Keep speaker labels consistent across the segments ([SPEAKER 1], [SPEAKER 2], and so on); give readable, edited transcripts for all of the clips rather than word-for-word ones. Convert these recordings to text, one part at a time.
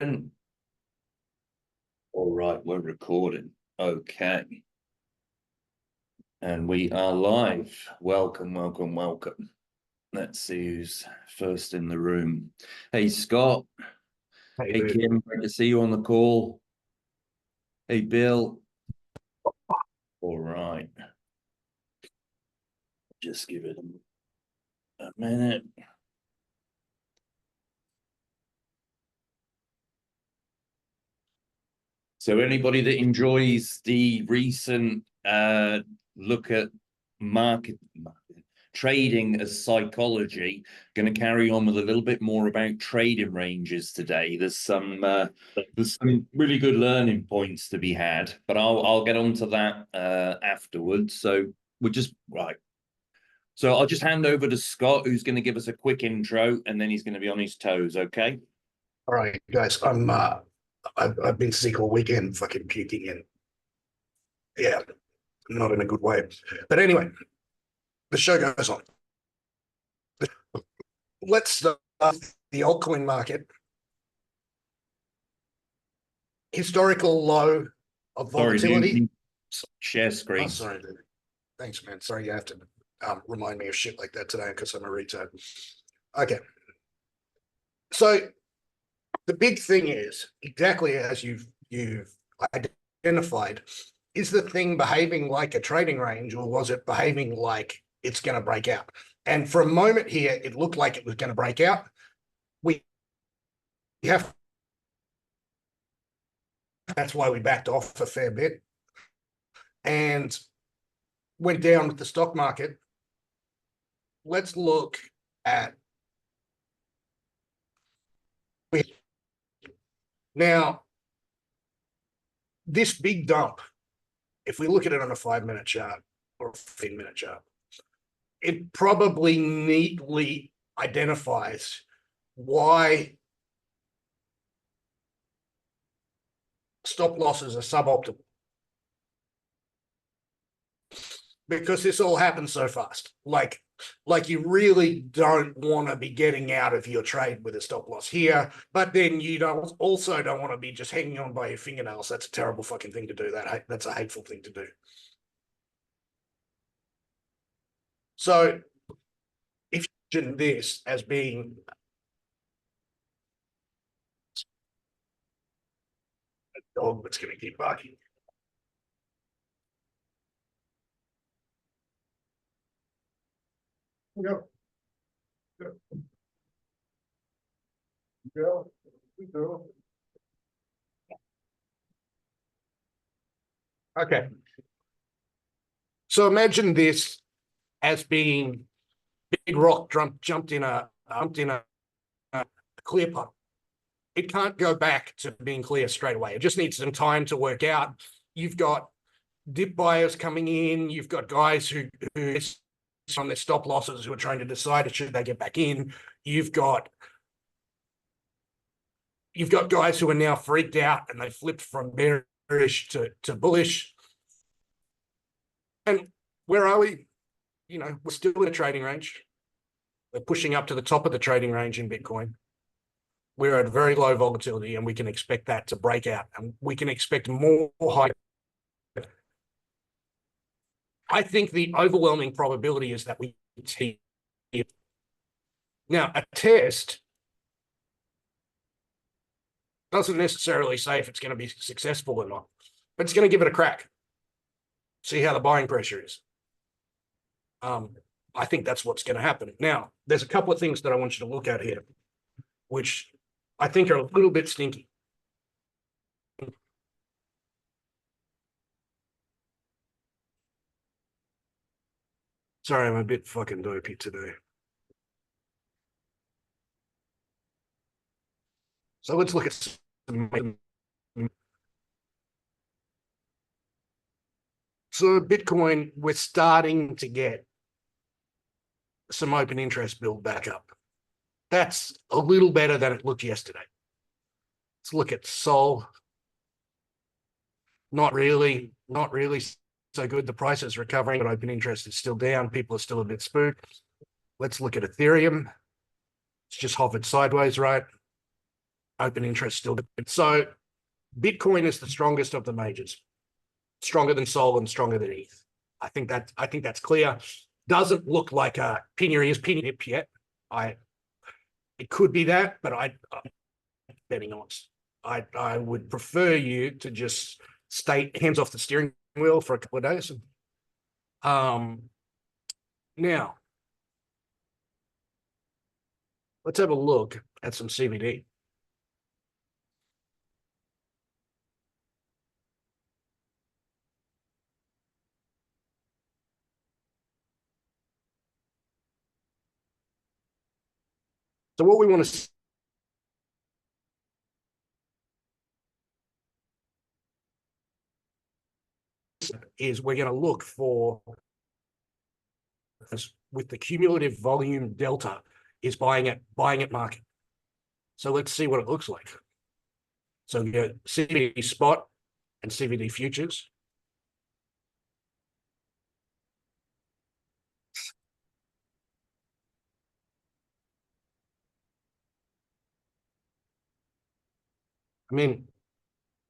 [SPEAKER 1] All right, we're recording. Okay. And we are live. Welcome, welcome, welcome. Let's see who's first in the room. Hey, Scott. Hey, Kim. Great to see you on the call. Hey, Bill. All right. Just give it a minute. So anybody that enjoys the recent look at market trading as psychology, going to carry on with a little bit more about trading ranges today. There's some really good learning points to be had, but I'll get onto that afterwards. So we're just right. So I'll just hand over to Scott, who's going to give us a quick intro, and then he's going to be on his toes. Okay.
[SPEAKER 2] All right, guys. I've been sick all weekend, fucking puking, and yeah, not in a good way. But anyway, the show goes on. Let's start with the altcoin market. Historical low of volatility.
[SPEAKER 1] Share screen.
[SPEAKER 2] Oh, sorry, dude. Thanks, man. Sorry, you have to remind me of shit like that today because I'm a retard. Okay. So the big thing is exactly as you've identified. Is the thing behaving like a trading range, or was it behaving like it's going to break out? And for a moment here, it looked like it was going to break out. We have. That's why we backed off a fair bit and went down with the stock market. Let's look at now this big dump. If we look at it on a 5-minute chart or a 15-minute chart, it probably neatly identifies why stop losses are suboptimal, because this all happens so fast. Like you really don't want to be getting out of your trade with a stop loss here, but then you also don't want to be just hanging on by your fingernails. That's a terrible fucking thing to do. That's a hateful thing to do. So if you mention this as being a dog that's going to keep barking. Go. Go. Go. Okay. So imagine this as being big rock jumped in a clear puddle. It can't go back to being clear straight away. It just needs some time to work out. You've got dip buyers coming in. You've got guys who on their stop losses who are trying to decide should they get back in. You've got guys who are now freaked out and they flipped from bearish to bullish. And where are we? You know, we're still in a trading range. We're pushing up to the top of the trading range in Bitcoin. We're at very low volatility, and we can expect that to break out, and we can expect more high. I think the overwhelming probability is that we see it. Now, a test doesn't necessarily say if it's going to be successful or not, but it's going to give it a crack. See how the buying pressure is. I think that's what's going to happen. Now, there's a couple of things that I want you to look at here, which I think are a little bit stinky. Sorry, I'm a bit fucking dopey today. So let's look at some. So Bitcoin, we're starting to get some open interest build back up. That's a little better than it looked yesterday. Let's look at Sol. Not really so good. The price is recovering, but open interest is still down. People are still a bit spooked. Let's look at Ethereum. It's just hovered sideways, right? open interest still. So Bitcoin is the strongest of the majors, stronger than Sol and stronger than ETH. I think that's clear. Doesn't look like a pin your ears, pin it yet. It could be that, but I'm betting odds. I would prefer you to just stay hands off the steering wheel for a couple of days. Now let's have a look at some CBD. So what we want to is we're going to look for, with the cumulative volume delta, is buying at market. So let's see what it looks like. So we go CBD spot and CBD futures. I mean,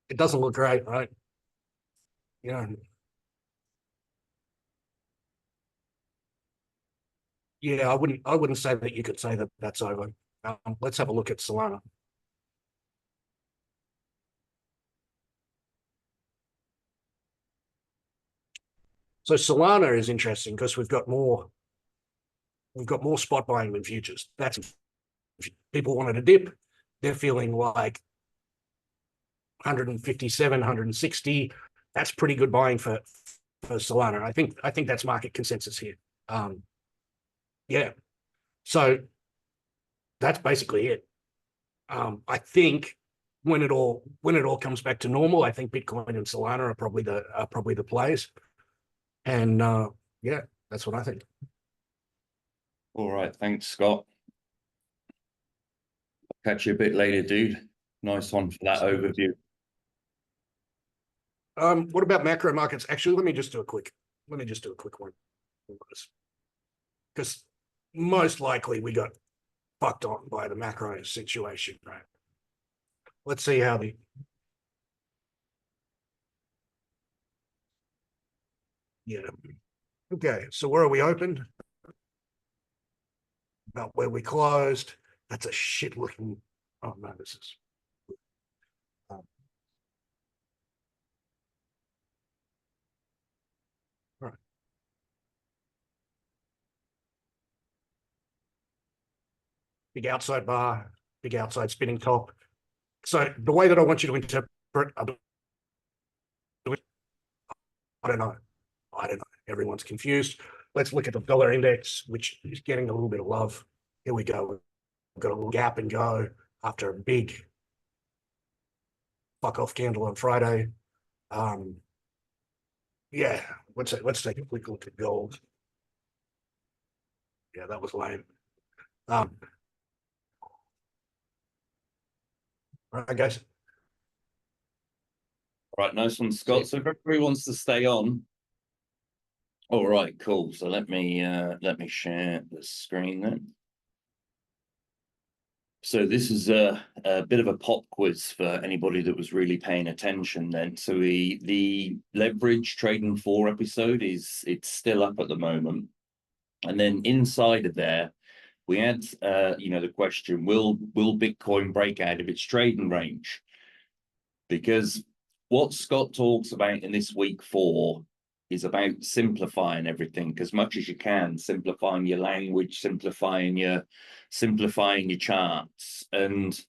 [SPEAKER 2] it doesn't look great, right? You know, yeah, I wouldn't say that you could say that that's over. Let's have a look at Solana. So Solana is interesting because we've got more spot buying than futures. That's, if people wanted a dip, they're feeling like 157, 160. That's pretty good buying for Solana. I think that's market consensus here. Yeah. So that's basically it. I think when it all comes back to normal, I think Bitcoin and Solana are probably the plays. And yeah, that's what I think.
[SPEAKER 1] All right, thanks, Scott. Catch you a bit later, dude. Nice one for that overview.
[SPEAKER 2] What about macro markets? Actually, let me just do a quick one, because most likely we got fucked on by the macro situation, right? Let's see how the okay. So where are we opened? About where we closed. That's a shit looking. Oh no, this is. Right. Big outside bar, big outside spinning top. So the way that I want you to interpret, I don't know. Everyone's confused. Let's look at the dollar index, which is getting a little bit of love. Here we go. We've got a little gap and go after a big fuck off candle on Friday. Yeah, let's take a quick look at gold. Yeah, that was lame. All right, guys.
[SPEAKER 1] Right, nice one, Scott. So if everybody wants to stay on. All right, cool. So let me share the screen then. So this is a bit of a pop quiz for anybody that was really paying attention then. So the leverage trading 4 episode it's still up at the moment. And then inside of there, we had the question, will Bitcoin break out of its trading range? Because what Scott talks about in this week 4 is about simplifying everything as much as you can, simplifying your language, simplifying your charts, and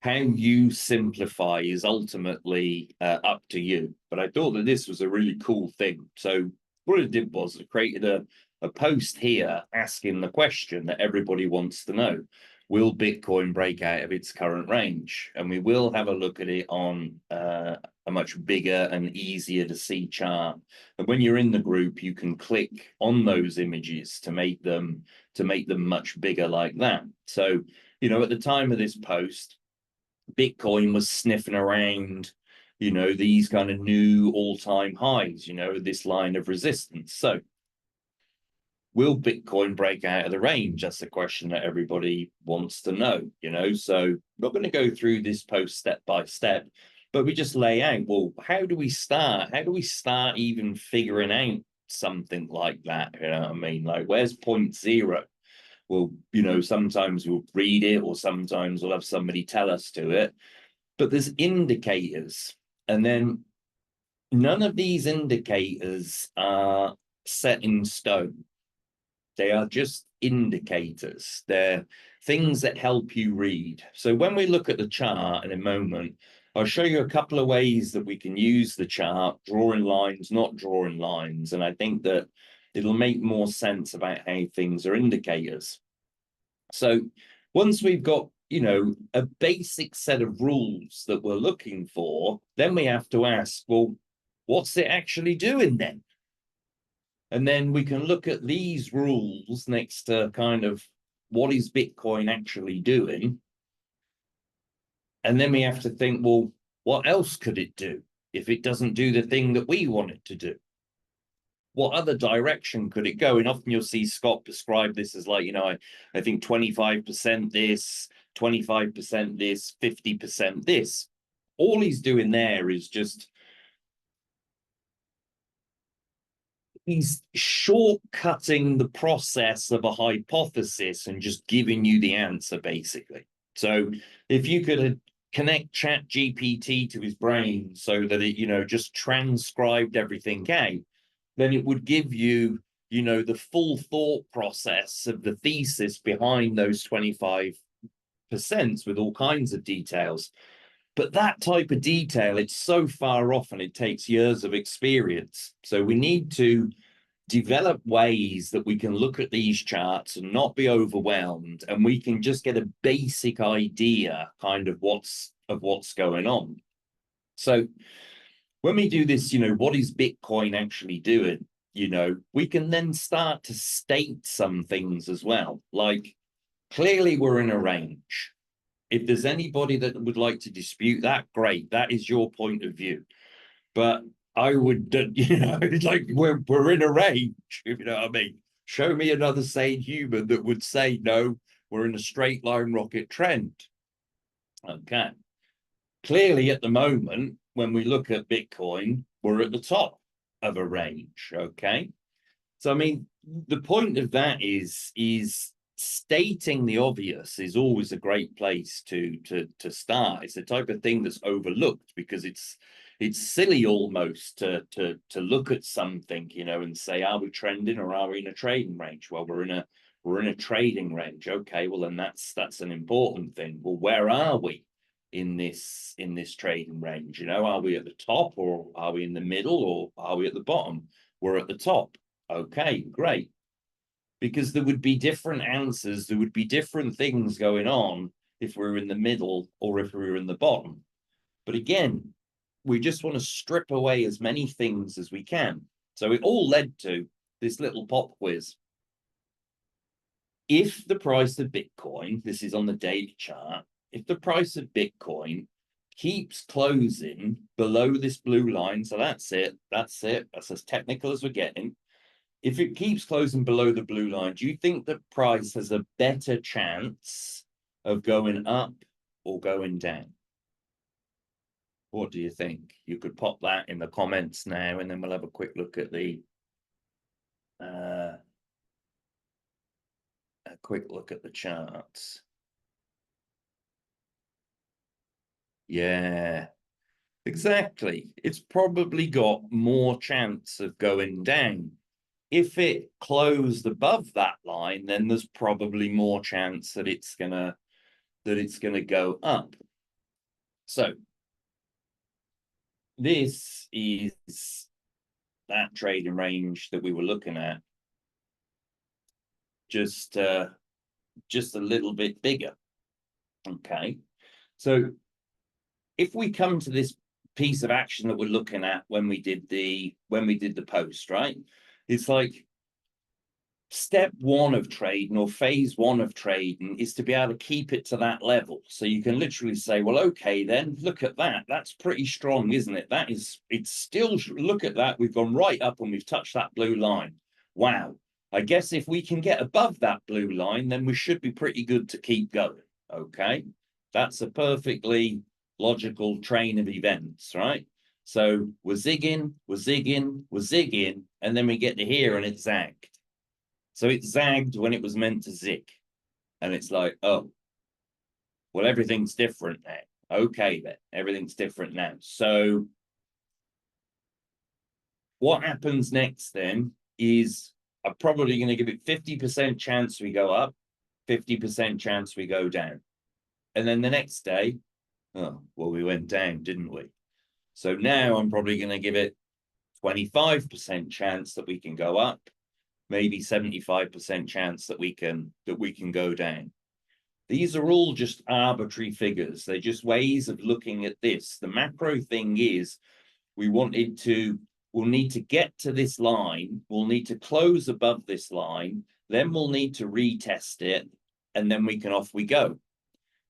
[SPEAKER 1] how you simplify is ultimately up to you. But I thought that this was a really cool thing. So what it did was it created a post here asking the question that everybody wants to know. Will Bitcoin break out of its current range? And we will have a look at it on a much bigger and easier to see chart. And when you're in the group, you can click on those images to make them much bigger like that. So, at the time of this post, Bitcoin was sniffing around, these kind of new all-time highs, this line of resistance. So will Bitcoin break out of the range? That's the question that everybody wants to know, you know. So I'm not going to go through this post step by step, but we just lay out, well, how do we start? How do we start even figuring out something like that? You know what I mean? Like, where's point zero? Well, you know, sometimes we'll read it, or sometimes we'll have somebody tell us to it, but there's indicators. And then none of these indicators are set in stone. They are just indicators. They're things that help you read. So when we look at the chart in a moment, I'll show you a couple of ways that we can use the chart, drawing lines, not drawing lines. And I think that it'll make more sense about how things are indicators. So once we've got, you know, a basic set of rules that we're looking for, then we have to ask, well, what's it actually doing then? And then we can look at these rules next to kind of what is Bitcoin actually doing? And then we have to think, well, what else could it do if it doesn't do the thing that we want it to do? What other direction could it go? And often you'll see Scott describe this as like, you know, I think 25% this, 25% this, 50% this. All he's doing there is just, he's shortcutting the process of a hypothesis and just giving you the answer, basically. So if you could connect Chat GPT to his brain so that it, you know, just transcribed everything out, then it would give you, you know, the full thought process of the thesis behind those 25% with all kinds of details. But that type of detail, it's so far off and it takes years of experience. So we need to develop ways that we can look at these charts and not be overwhelmed, and we can just get a basic idea kind of what's going on. So when we do this, you know, what is Bitcoin actually doing? You know, we can then start to state some things as well. Like, clearly we're in a range. If there's anybody that would like to dispute that, great, that is your point of view. But I would, you know, it's like we're in a range, if you know what I mean. Show me another sane human that would say, no, we're in a straight line rocket trend. Okay. Clearly, at the moment, when we look at Bitcoin, we're at the top of a range. Okay. So, I mean, the point of that is stating the obvious is always a great place to start. It's the type of thing that's overlooked because it's silly almost to look at something, you know, and say, are we trending or are we in a trading range? Well, we're in a trading range. Okay, well, then that's an important thing. Well, where are we in this trading range? You know, are we at the top, or are we in the middle, or are we at the bottom? We're at the top. Okay, great. Because there would be different answers, there would be different things going on if we were in the middle or if we were in the bottom. But again, we just want to strip away as many things as we can. So it all led to this little pop quiz. If the price of Bitcoin, this is on the daily chart, if the price of Bitcoin keeps closing below this blue line, so that's that's as technical as we're getting. If it keeps closing below the blue line, do you think the price has a better chance of going up or going down? What do you think? You could pop that in the comments now, and then we'll have a quick look at the charts. Yeah, exactly. It's probably got more chance of going down. If it closed above that line, then there's probably more chance that it's gonna go up. So this is that trading range that we were looking at, just a little bit bigger. Okay, so if we come to this piece of action that we're looking at when we did the post, right? It's like step one of trading, or phase one of trading, is to be able to keep it to that level. So you can literally say, well, okay, then look at that. That's pretty strong, isn't it? It's still, look at that. We've gone right up and we've touched that blue line. Wow. I guess if we can get above that blue line, then we should be pretty good to keep going. Okay. That's a perfectly logical train of events, right? So we're zigging, we're zigging, we're zigging, and then we get to here and it zagged. So it zagged when it was meant to zig. And it's like, oh, well, everything's different now. Okay, then everything's different now. So what happens next then is I'm probably going to give it 50% chance we go up, 50% chance we go down. And then the next day, oh, well, we went down, didn't we? So now I'm probably going to give it 25% chance that we can go up, maybe 75% chance that we can go down. These are all just arbitrary figures. They're just ways of looking at this. The macro thing is we'll need to get to this line. We'll need to close above this line. Then we'll need to retest it. And then off we go.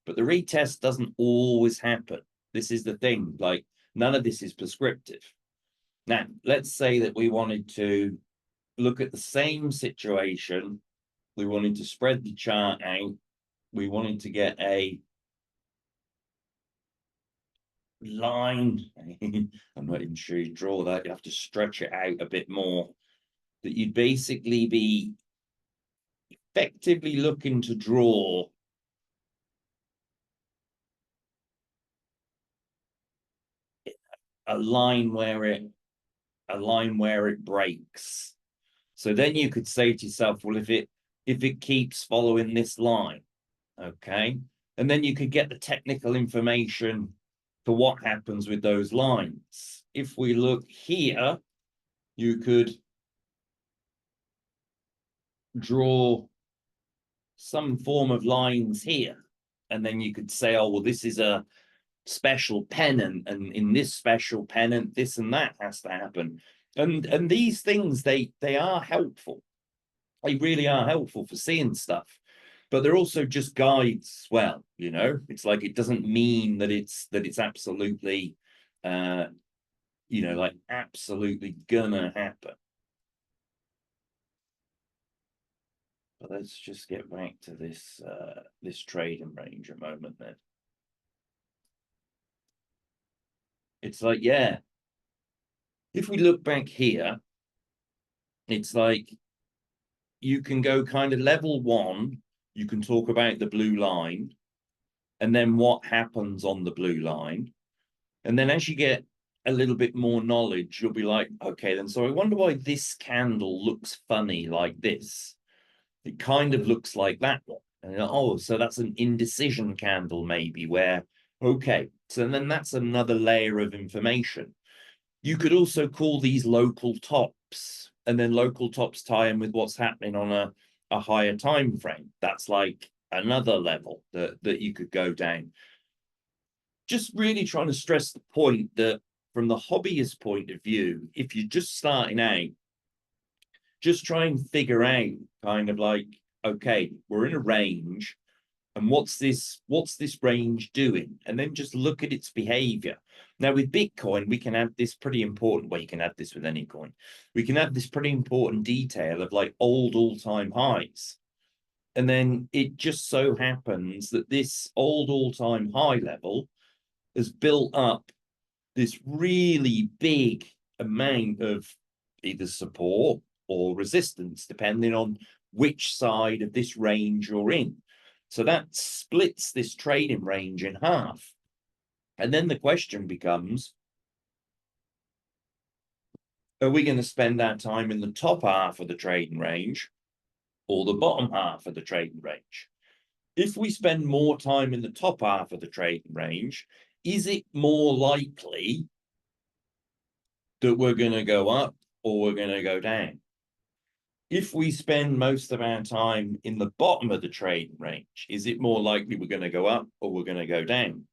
[SPEAKER 1] But the retest doesn't always happen. This is the thing, like none of this is prescriptive. Now, let's say that we wanted to look at the same situation. We wanted to spread the chart out. We wanted to get a line. I'm not even sure you draw that. You have to stretch it out a bit more. That you'd basically be effectively looking to draw a line where it breaks. So then you could say to yourself, well, if it keeps following this line, okay, and then you could get the technical information for what happens with those lines. If we look here, you could draw some form of lines here, and then you could say, oh, well, this is a special pennant, and in this special pennant, this and that has to happen. And these things, they are helpful. They really are helpful for seeing stuff, but they're also just guides as well. You know, it's like it doesn't mean that it's absolutely like absolutely gonna happen. But let's just get back to this this trading range a moment then. It's like, yeah, if we look back here, it's like you can go kind of level one, you can talk about the blue line, and then what happens on the blue line. And then as you get a little bit more knowledge, you'll be like, okay, then so I wonder why this candle looks funny like this. It kind of looks like that one. And oh, so that's an indecision candle maybe where, okay, so then that's another layer of information. You could also call these local tops, and then local tops tie in with what's happening on a higher time frame. That's like another level that you could go down. Just really trying to stress the point that from the hobbyist point of view, if you're just starting out, just try and figure out kind of like, okay, we're in a range, and what's this range doing? And then just look at its behavior. Now with Bitcoin, we can add this pretty important, well, you can add this with any coin. We can add this pretty important detail of like old all-time highs. And then it just so happens that this old all-time high level has built up this really big amount of either support or resistance, depending on which side of this range you're in. So that splits this trading range in half. And then the question becomes, are we going to spend our time in the top half of the trading range or the bottom half of the trading range? If we spend more time in the top half of the trading range, is it more likely that we're going to go up or we're going to go down? If we spend most of our time in the bottom of the trading range, is it more likely we're going to go up or we're going to go down?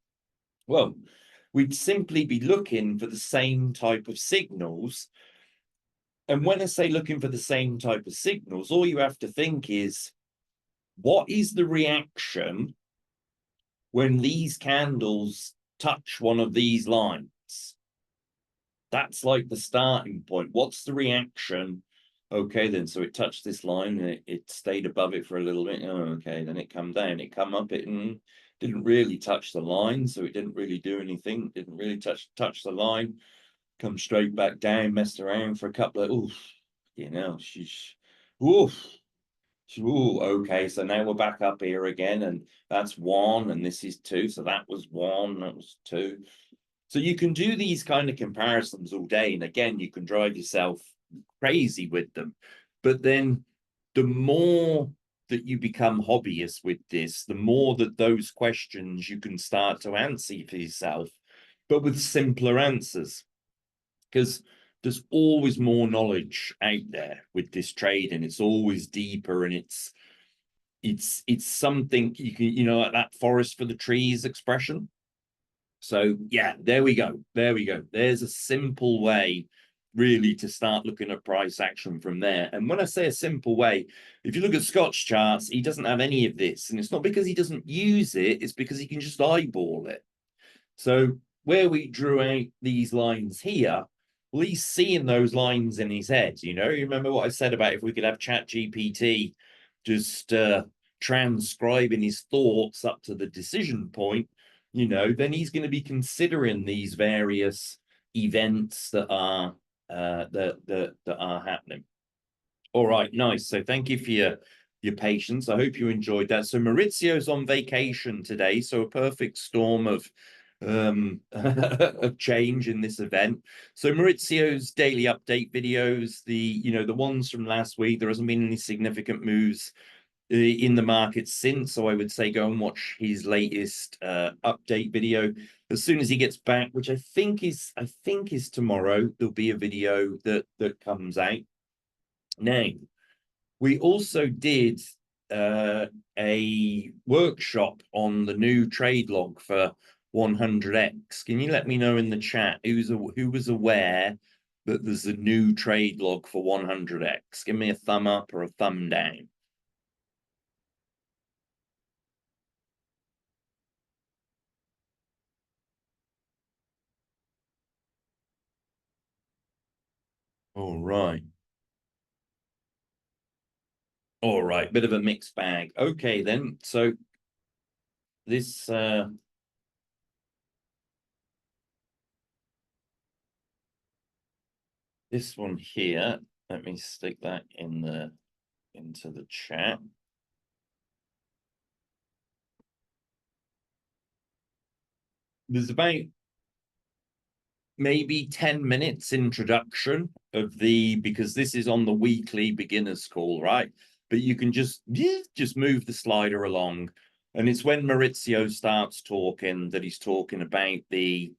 [SPEAKER 1] Well, we'd simply be looking for the same type of signals. And when I say looking for the same type of signals, all you have to think is, what is the reaction when these candles touch one of these lines? That's like the starting point. What's the reaction Okay, then, so it touched this line and it stayed above it for a little bit. Oh, okay, then it come down, it come up, it didn't really touch the line, so it didn't really do anything, didn't really touch the line, come straight back down, messed around for a couple of, oof, you know, she's, oof. Ooh, okay, so now we're back up here again, and that's one, and this is two, so that was one, that was two. So you can do these kind of comparisons all day, and again, you can drive yourself crazy with them. But then the more that you become hobbyists with this, the more that those questions you can start to answer for yourself, but with simpler answers. Because there's always more knowledge out there with this trade, and it's always deeper, and it's something you can, you know, like that forest for the trees expression. So yeah, there we go. There's a simple way really to start looking at price action from there. And when I say a simple way, if you look at Scott's charts, he doesn't have any of this, and it's not because he doesn't use it, it's because he can just eyeball it. So where we drew out these lines here, well, he's seeing those lines in his head. You know, you remember what I said about if we could have Chat GPT just transcribing his thoughts up to the decision point, you know, then he's going to be considering these various events that are that are happening. All right, nice. So thank you for your patience. I hope you enjoyed that. So Maurizio's on vacation today, so a perfect storm of of change in this event. So Maurizio's daily update videos, the ones from last week, there hasn't been any significant moves in the market since, so I would say go and watch his latest update video as soon as he gets back, which I think is tomorrow. There'll be a video that comes out. Now, we also did a workshop on the new trade log for 100x. Can you let me know in the chat who was aware that there's a new trade log for 100x? Give me a thumb up or a thumb down. All right. All right, bit of a mixed bag. Okay, then. So this this one here, let me stick that into the chat. There's about maybe 10 minutes introduction of because this is on the weekly beginners call, right? But you can just move the slider along, and it's when Maurizio starts talking that he's talking about the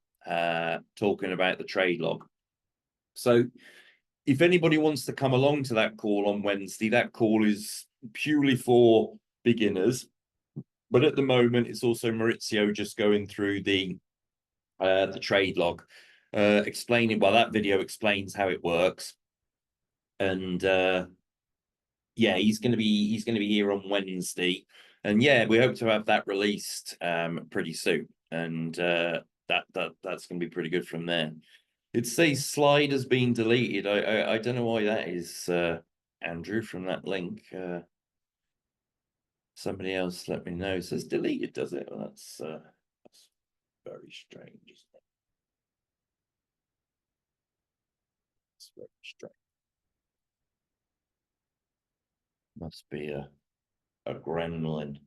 [SPEAKER 1] trade log. So if anybody wants to come along to that call on Wednesday, that call is purely for beginners, but at the moment it's also Maurizio just going through the trade log, explaining, well, that video explains how it works. And yeah, he's going to be here on Wednesday, and yeah, we hope to have that released pretty soon, and that's going to be pretty good from there. It says slide has been deleted. I don't know why that is, Andrew, from that link. Somebody else let me know. It says deleted, does it? Well, that's very strange, isn't it? It's very strange. Must be a gremlin.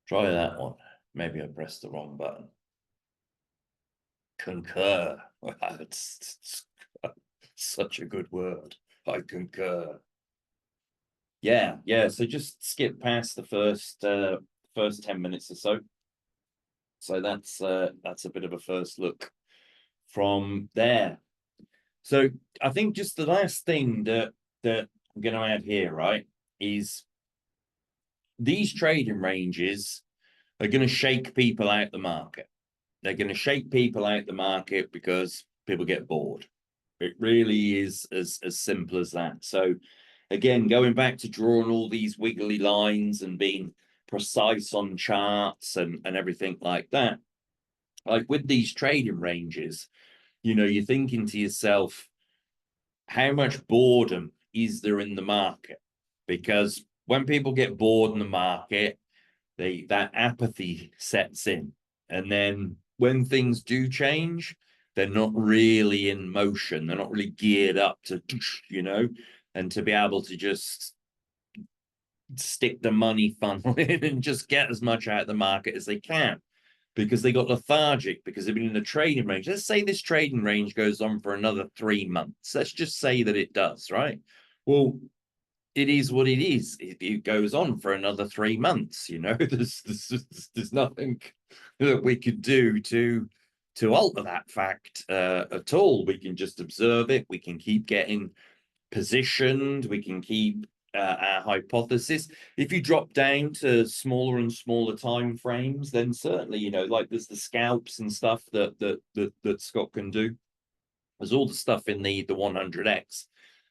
[SPEAKER 1] Try that one. Maybe I pressed the wrong button. Concur. It's such a good word. I concur. Yeah. So just skip past the first 10 minutes or so. So that's a bit of a first look from there. So I think just the last thing that I'm going to add here, right, is these trading ranges are going to shake people out the market. They're going to shake people out the market because people get bored. It really is as simple as that. So again, going back to drawing all these wiggly lines and being precise on charts and everything like that, like with these trading ranges, you know, you're thinking to yourself, how much boredom is there in the market? Because when people get bored in the market, that apathy sets in. And then when things do change, they're not really in motion. They're not really geared up to, you know, and to be able to just stick the money funnel in and just get as much out of the market as they can, because they got lethargic, because they've been in the trading range. Let's say this trading range goes on for another 3 months. Let's just say that it does, right? Well, it is what it is. It goes on for another 3 months. You know, there's nothing that we could do to alter that fact at all. We can just observe it. We can keep getting positioned. We can keep our hypothesis. If you drop down to smaller and smaller time frames, then certainly, you know, like there's the scalps and stuff that Scott can do. There's all the stuff in the 100x.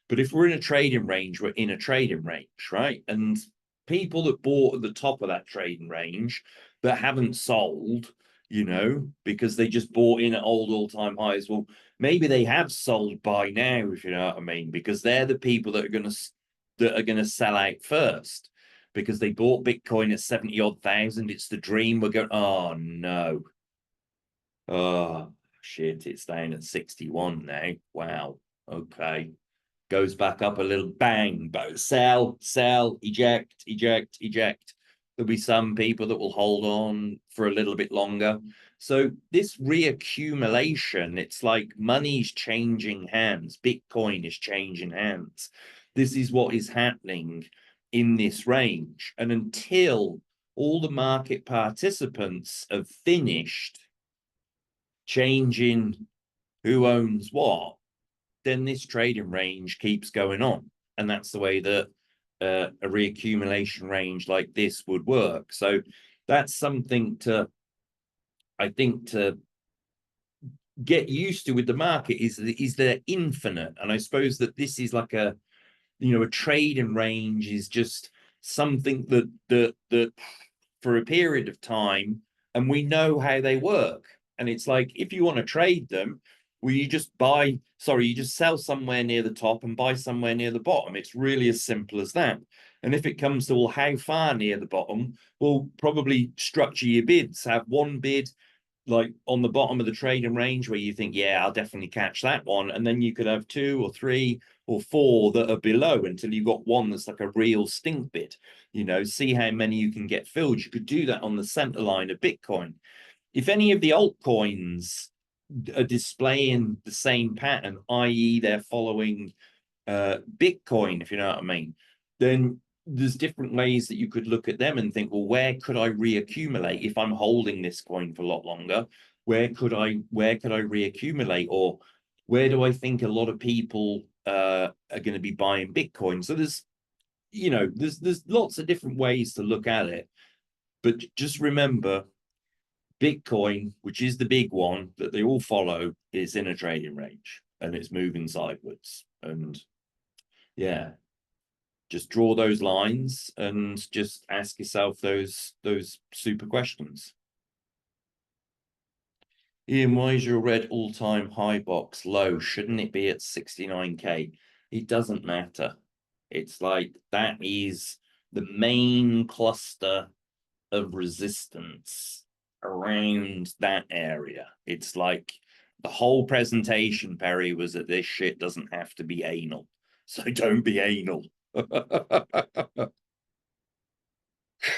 [SPEAKER 1] But if we're in a trading range, we're in a trading range, right? And people that bought at the top of that trading range that haven't sold, you know, because they just bought in at old all-time highs, well, maybe they have sold by now, if you know what I mean, because they're the people that are gonna sell out first, because they bought Bitcoin at 70 odd thousand. It's the dream. We're going, oh no. Oh shit, it's down at 61 now. Wow. Okay. Goes back up a little, bang, but sell, eject, eject, eject. There'll be some people that will hold on for a little bit longer. So this reaccumulation, it's like money's changing hands. Bitcoin is changing hands. This is what is happening in this range. And until all the market participants have finished changing who owns what, then this trading range keeps going on. And that's the way that a reaccumulation range like this would work. So that's something to, I think, to get used to with the market, is they're infinite. And I suppose that this is like a, you know, a trading range is just something that for a period of time, and we know how they work. And it's like, if you want to trade them, well, you just you just sell somewhere near the top and buy somewhere near the bottom. It's really as simple as that. And if it comes to, well, how far near the bottom, well, probably structure your bids. Have one bid like on the bottom of the trading range where you think, yeah, I'll definitely catch that one. And then you could have 2 or 3 or 4 that are below until you've got one that's like a real stink bid. You know, see how many you can get filled. You could do that on the center line of Bitcoin. If any of the altcoins are displaying the same pattern, i.e. they're following Bitcoin, if you know what I mean, then there's different ways that you could look at them and think, well, where could I reaccumulate if I'm holding this coin for a lot longer? Where could I reaccumulate? Or where do I think a lot of people are going to be buying Bitcoin? So there's, you know, there's lots of different ways to look at it. But just remember, Bitcoin, which is the big one that they all follow, is in a trading range and it's moving sideways. And yeah, just draw those lines and just ask yourself those super questions. Ian, why is your red all-time high box low? Shouldn't it be at 69k? It doesn't matter. It's like that is the main cluster of resistance around that area. It's like the whole presentation, Perry, was that this shit doesn't have to be anal. So don't be anal.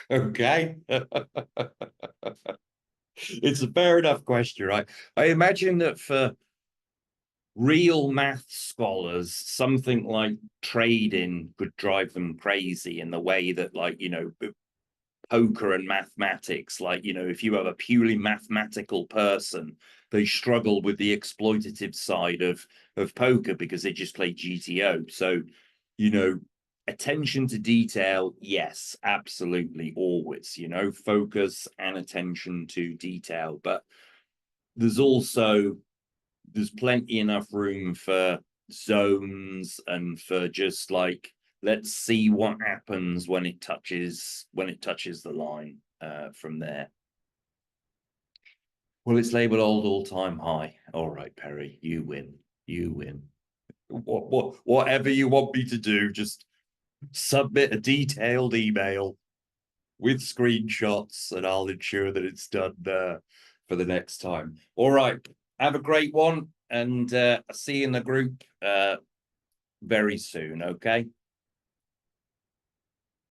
[SPEAKER 1] Okay. It's a fair enough question, right? I imagine that for real math scholars, something like trading could drive them crazy in the way that, like, you know, poker and mathematics, like, you know, if you have a purely mathematical person, they struggle with the exploitative side of poker because they just play GTO. So, you know, attention to detail, yes, absolutely, always, you know, focus and attention to detail. But there's plenty enough room for zones and for just like, let's see what happens when it touches the line from there. Well, it's labeled old all-time high. All right, Perry, you win. Whatever you want me to do, just submit a detailed email with screenshots, and I'll ensure that it's done for the next time. All right, have a great one, and I'll see you in the group very soon. Okay.